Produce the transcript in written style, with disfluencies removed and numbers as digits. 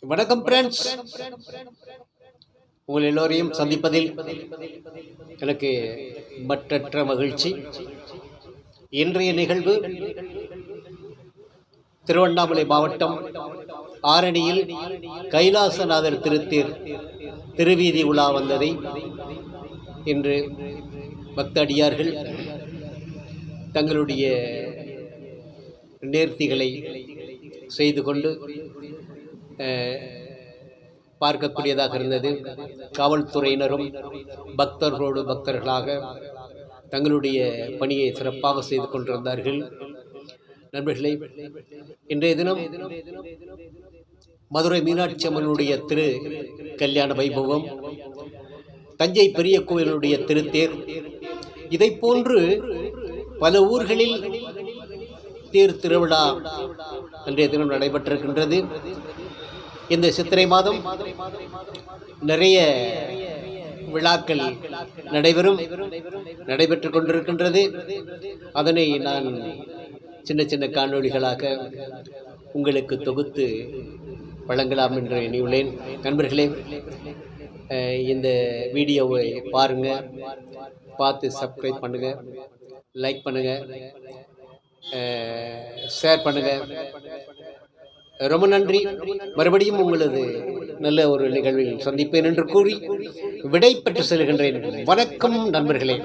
வணக்கம் ஃப்ரெண்ட்ஸ், உங்கள் எல்லோரையும் சந்திப்பதில் எனக்கு மற்றற்ற மகிழ்ச்சி. இன்றைய நிகழ்வு திருவண்ணாமலை மாவட்டம் ஆரணியில் கைலாசநாதர் திருத்தேர் திருவீதி உலா வந்ததை இன்று பக்த அடியார்கள் தங்களுடைய நேர்த்திகளை செய்து கொண்டு பார்க்கக்கூடியதாக இருந்தது. காவல்துறையினரும் பக்தர்களோடு பக்தர்களாக தங்களுடைய பணியை சிறப்பாக செய்து கொண்டிருந்தார்கள். நண்பர்களே, இன்றைய தினம் மதுரை மீனாட்சி அம்மனுடைய திரு கல்யாண வைபவம், தஞ்சை பெரிய கோயிலுடைய திருத்தேர், இதை போன்று பல ஊர்களில் தேர் திருவிழா அன்றைய தினம் நடைபெற்றிருக்கின்றது. இந்த சித்திரை மாதம் நிறைய விழாக்கள் நடைபெற்று கொண்டிருக்கின்றது. அதனை நான் சின்ன சின்ன காணொளிகளாக உங்களுக்கு தொகுத்து வழங்கலாம் என்று எண்ணியுள்ளேன். நண்பர்களே, இந்த வீடியோவை பாருங்கள், பார்த்து சப்ஸ்கிரைப் பண்ணுங்கள், லைக் பண்ணுங்கள், ஷேர் பண்ணுங்கள். ரொம்ப நன்றி. மறுபடியும் உங்களது நல்ல ஒரு நிகழ்வில் சந்திப்பேன் என்று கூறி விடை பெற்று செல்கின்றேன். வணக்கம் நண்பர்களே.